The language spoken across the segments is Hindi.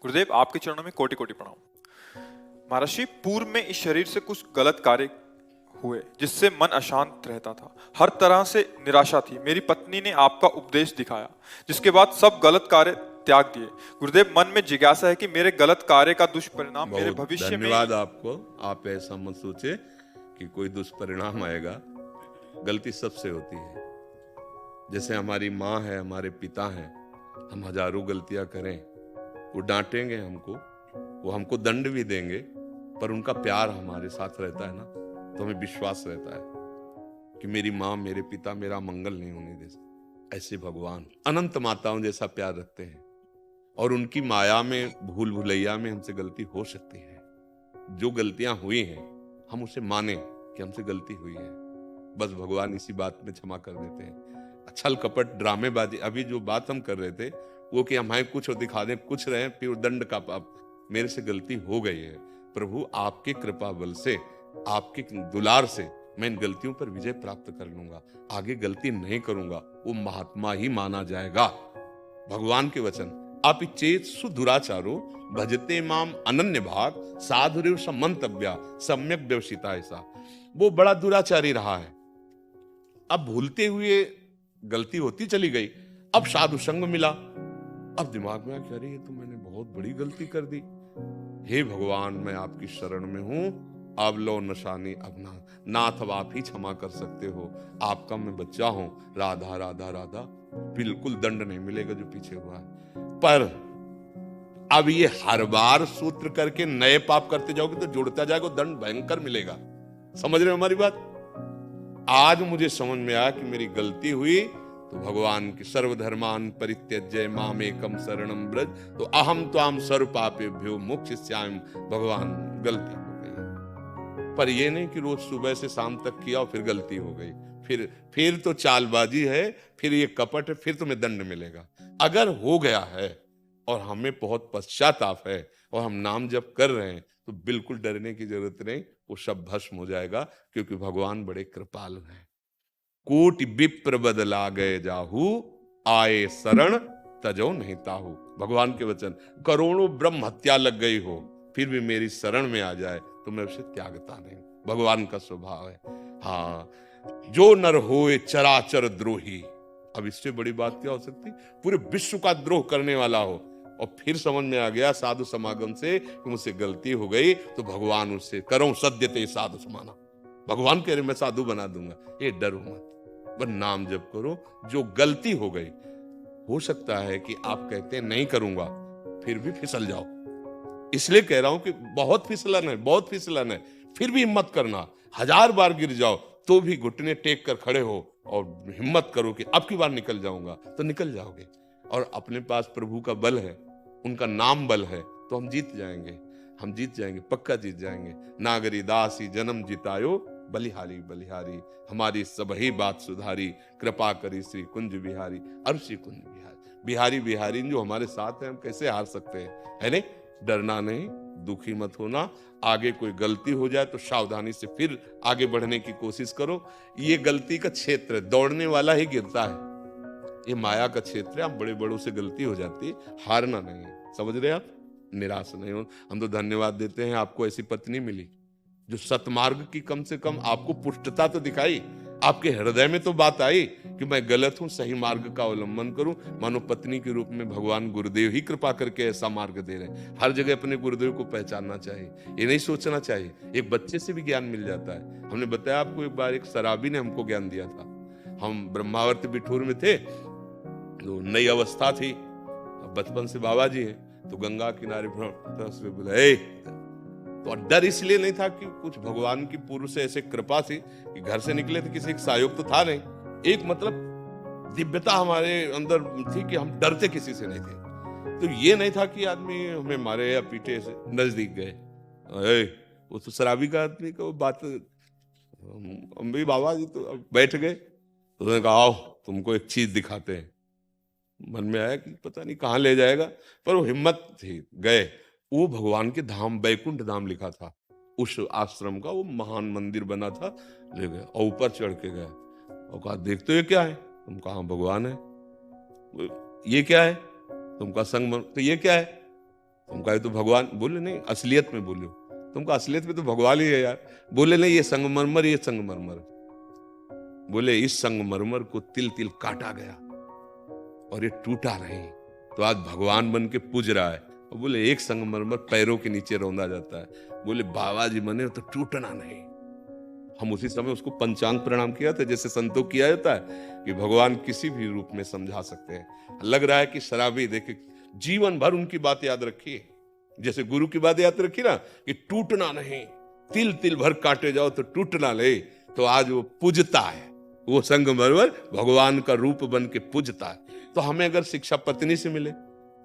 गुरुदेव, आपके चरणों में कोटि कोटि प्रणाम। महर्षि, पूर्व में इस शरीर से कुछ गलत कार्य हुए जिससे मन अशांत रहता था। हर तरह से निराशा थी। मेरी पत्नी ने आपका उपदेश दिखाया, जिसके बाद सब गलत कार्य त्याग दिए। गुरुदेव, मन में जिज्ञासा है कि मेरे गलत कार्य का दुष्परिणाम मेरे बहुत भविष्य में। धन्यवाद आपको। आप ऐसा मत सोचे कि कोई दुष्परिणाम आएगा। गलती सबसे होती है। जैसे हमारी माँ है, हमारे पिता हैं, हम हजारों गलतियां करें, वो डांटेंगे हमको, वो हमको दंड भी देंगे, पर उनका प्यार हमारे साथ रहता है ना, तो हमें विश्वास रहता है कि मेरी माँ, मेरे पिता मेरा मंगल नहीं होने दे। ऐसे भगवान अनंत माताओं जैसा प्यार रखते हैं, और उनकी माया में, भूल भुलैया में हमसे गलती हो सकती है। जो गलतियां हुई हैं हम उसे माने कि हमसे गलती हुई है, बस भगवान इसी बात में क्षमा कर देते हैं। छल कपट ड्रामेबाजी, अभी जो बात हम कर रहे थे वो कि हमें कुछ दिखा दें, कुछ रहे, फिर दंड का पाप। मेरे से गलती हो गई है, प्रभु आपके कृपा बल से, आपके दुलार से मैं इन गलतियों पर विजय प्राप्त कर लूंगा। आगे गलती नहीं करूंगा, वो महात्मा ही माना जाएगा। भगवान के वचन, आप चेत सुदुराचारो भजते माम अनन्य भाग साधुरेव समंतव्या सम्यक व्यवसिता। ऐसा वो बड़ा दुराचारी रहा है, अब भूलते हुए गलती होती चली गई, अब साधु संग मिला, अब दिमाग में क्या, अरे ये तो मैंने बहुत बड़ी गलती कर दी। हे भगवान, मैं आपकी शरण में हूं, अब लो नशानी अपना नाथ, अब आप ही क्षमा कर सकते हो। आपका मैं बच्चा हूं, राधा राधा राधा। बिल्कुल दंड नहीं मिलेगा जो पीछे हुआ है, पर अब ये हर बार सूत्र करके नए पाप करते जाओगे तो जुड़ता जाएगा, दंड भयंकर मिलेगा। समझ रहे हो हमारी बात? आज मुझे समझ में आया कि मेरी गलती हुई, तो भगवान के सर्वधर्मान परित्यज्य माम एकम शरणम ब्रज, तो अहम त्वाम सर्व पापेभ्यो मोक्षयिष्यामि। भगवान, गलती हो गई, पर ये नहीं कि रोज सुबह से शाम तक किया और फिर गलती हो गई, फिर तो चालबाजी है, फिर ये कपट है, फिर तुम्हें दंड मिलेगा। अगर हो गया है और हमें बहुत पश्चाताप है और हम नाम जप कर रहे हैं, तो बिल्कुल डरने की जरूरत नहीं, वो सब भस्म हो जाएगा, क्योंकि भगवान बड़े कृपालु हैं। कोटि विप्र बदला गए जाहू, आए शरण तजो नहीं ताहू। भगवान के वचन, करोड़ों ब्रह्म हत्या लग गई हो, फिर भी मेरी शरण में आ जाए तो मैं उसे त्यागता नहीं। भगवान का स्वभाव है। हाँ, जो नर होए चराचर द्रोही। अब इससे बड़ी बात क्या हो सकती? पूरे विश्व का द्रोह करने वाला हो, और फिर समझ में आ गया साधु समागम से कि मुझसे गलती हो गई, तो भगवान उससे करो सद्यते साधु समाना। भगवान कह रहे मैं साधु बना दूंगा, ये डरो मत, बस नाम जप करो। जो गलती हो गई, हो सकता है कि आप कहते हैं नहीं करूंगा, फिर भी फिसल जाओ। इसलिए कह रहा हूं कि बहुत फिसलन है, बहुत फिसलन है, फिर भी हिम्मत करना। 1000 बार गिर जाओ तो भी घुटने टेक कर खड़े हो और हिम्मत करो कि अब की बार निकल जाऊंगा, तो निकल जाओगे। और अपने पास प्रभु का बल है, उनका नाम बल है, तो हम जीत जाएंगे, हम जीत जाएंगे, पक्का जीत जाएंगे। नागरी दासी जन्म जितायो, बलिहारी बलिहारी, हमारी सबही बात सुधारी, कृपा करी श्री कुंज बिहारी। और श्री कुंज बिहारी, बिहारी बिहारी जो हमारे साथ हैं, हम कैसे हार सकते हैं? है नहीं? डरना नहीं, दुखी मत होना। आगे कोई गलती हो जाए तो सावधानी से फिर आगे बढ़ने की कोशिश करो। ये गलती का क्षेत्र है, दौड़ने वाला ही गिरता है। ये माया का क्षेत्र है, आप बड़े बड़ों से गलती हो जाती है, हारना नहीं। समझ रहे आप? निराश नहीं हो। हम तो धन्यवाद देते हैं, आपको ऐसी पत्नी मिली जो सतमार्ग की कम से कम आपको पुष्टता तो दिखाई, आपके हृदय में तो बात आई कि मैं गलत हूं, सही मार्ग का अवलंबन करूं। मानो पत्नी के रूप में भगवान गुरुदेव ही कृपा करके ऐसा मार्ग दे रहे हैं। हर जगह अपने गुरुदेव को पहचानना चाहिए, ये नहीं सोचना चाहिए एक बच्चे से भी ज्ञान मिल जाता है। हमने बताया आपको, एक बार एक शराबी ने हमको ज्ञान दिया था। हम ब्रह्मावर्त बिठूर में थे, तो नई अवस्था थी, बचपन से बाबा जी हैं, तो गंगा किनारे बोले, तो डर इसलिए नहीं था कि कुछ भगवान की पूर्व से ऐसे कृपा थी कि घर से निकले थे, किसी सहयोग तो था नहीं, एक मतलब दिव्यता हमारे अंदर थी कि हम डरते किसी से नहीं थे। तो ये नहीं था कि आदमी हमें मारे या पीटे, से नजदीक गए, वो तो शराबी का आदमी का बात। हम भी बाबा जी तो बैठ गए, तो उन्होंने कहा आओ तुमको एक चीज दिखाते हैं। मन में आया कि पता नहीं कहाँ ले जाएगा, पर वो हिम्मत थी, गए। वो भगवान के धाम, बैकुंठ धाम लिखा था उस आश्रम का, वो महान मंदिर बना था, ले गए और ऊपर चढ़ के गए और कहा देखते हो ये क्या है? तुम कहा भगवान है। ये क्या है? तुम कहा संग, तो ये क्या है? तुम कहे तो भगवान, बोले नहीं असलियत में बोलो, तुमको असलियत में तो भगवान ही है यार। बोले नहीं, ये संगमरमर, ये संगमरमर। बोले इस संगमरमर को तिल तिल काटा गया और ये टूटा नहीं, तो आज भगवान बन के पूज रहा है। और बोले एक संगमरमर पैरों के नीचे रौंदा जाता है। बोले बाबा जी बने तो टूटना नहीं। हम उसी समय उसको पंचांग प्रणाम किया था, जैसे संतों किया जाता है कि भगवान किसी भी रूप में समझा सकते हैं। लग रहा है कि शराबी देखे जीवन भर उनकी बात याद रखिए, जैसे गुरु की बात याद रखी ना कि टूटना नहीं, तिल तिल भर काटे जाओ तो टूटना ले। तो आज वो पूजता है, वो संगमरमर भगवान का रूप बन के पूजता है। तो हमें अगर शिक्षा पत्नी से मिले,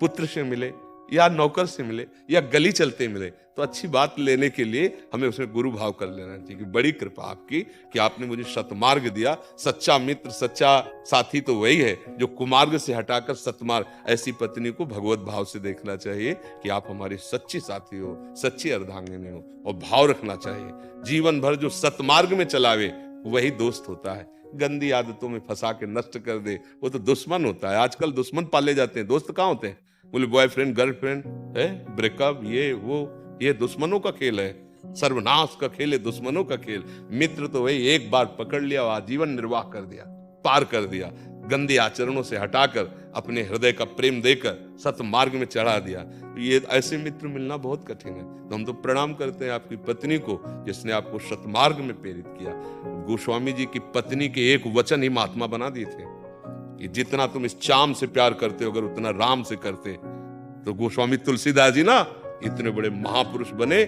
पुत्र से मिले, या नौकर से मिले, या गली चलते मिले, तो अच्छी बात लेने के लिए हमें उसमें गुरु भाव कर लेना चाहिए कि बड़ी कृपा आपकी कि आपने मुझे सतमार्ग दिया। सच्चा मित्र, सच्चा साथी तो वही है जो कुमार्ग से हटाकर सतमार्ग। ऐसी पत्नी को भगवत भाव से देखना चाहिए कि आप हमारी सच्ची साथी हो, सच्ची अर्धांगिनी हो, और भाव रखना चाहिए। जीवन भर जो सतमार्ग में चलावे वही दोस्त होता है। गंदी आदतों में फंसा के नष्ट कर दे वो तो दुश्मन होता है। आजकल दुश्मन पाले जाते हैं, दोस्त कहाँ होते हैं? बोले बॉयफ्रेंड गर्लफ्रेंड है, ब्रेकअप, ये वो, ये दुश्मनों का खेल है, सर्वनाश का खेल है, दुश्मनों का खेल। मित्र तो वही एक बार पकड़ लिया, आजीवन निर्वाह कर दिया, पार कर दिया, गंदे आचरणों से हटाकर अपने हृदय का प्रेम देकर सतमार्ग में चढ़ा दिया। ये ऐसे मित्र मिलना बहुत कठिन है। तो हम तो प्रणाम करते हैं आपकी पत्नी को जिसने आपको सतमार्ग में प्रेरित किया। गोस्वामी जी की पत्नी के एक वचन ही महात्मा बना दिए थे कि जितना तुम इस चाम से प्यार करते हो अगर उतना राम से करते। तो गोस्वामी तुलसीदास जी ना इतने बड़े महापुरुष बने,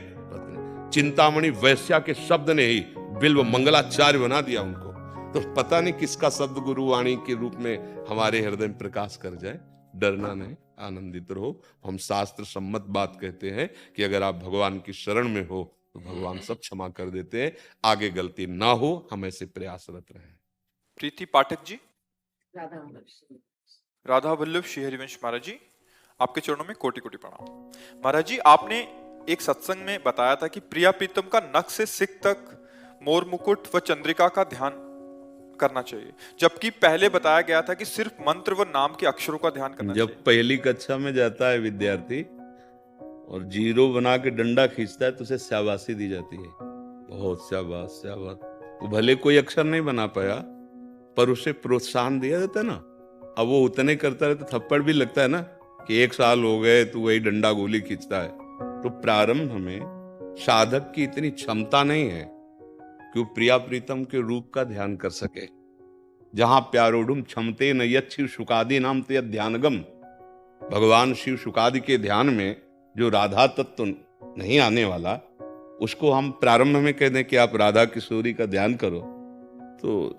चिंतामणि वैश्या के शब्द ने ही बिल्व मंगलाचार्य बना दिया उनको। तो पता नहीं किसका शब्द गुरुवाणी के रूप में हमारे हृदय में प्रकाश कर जाए। डरना नहीं, आनंदित रहो। हम शास्त्र सम्मत बात कहते हैं कि अगर आप भगवान की शरण में हो तो भगवान सब क्षमा कर देते हैं। आगे गलती ना हो, हम ऐसे प्रयासरत रहें। प्रीति पाठक जी। राधा वल्लभ श्री हरिवंश महाराज जी, आपके चरणों में कोटि कोटि प्रणाम। महाराज जी, आपने एक सत्संग में बताया था कि प्रिया प्रीतम का नख से सिक तक मोर मुकुट व चंद्रिका का ध्यान करना चाहिए, जबकि पहले बताया गया था कि सिर्फ मंत्र व नाम के अक्षरों का ध्यान करना चाहिए। जब पहली कक्षा में जाता है विद्यार्थी और जीरो बना के डंडा खींचता है तो उसे शाबाशी दी जाती है, बहुत शाबाश शाबाश। वो भले कोई अक्षर नहीं बना पाया पर उसे प्रोत्साहन दिया जाता है ना। अब वो उतने करता है तो थप्पड़ भी लगता है ना कि 1 साल हो गए तो वही डंडा गोली खींचता है। तो प्रारंभ में साधक की इतनी क्षमता नहीं है कि वो प्रिया प्रीतम के रूप का ध्यान कर सके। जहां प्यारोडुम क्षमते न यत् शिव शुकादि नाम ते ध्यानगम। भगवान शिव शुकादि के ध्यान में जो राधा तत्व नहीं आने वाला, उसको हम प्रारंभ में कह दें कि आप राधा किशोरी का ध्यान करो, तो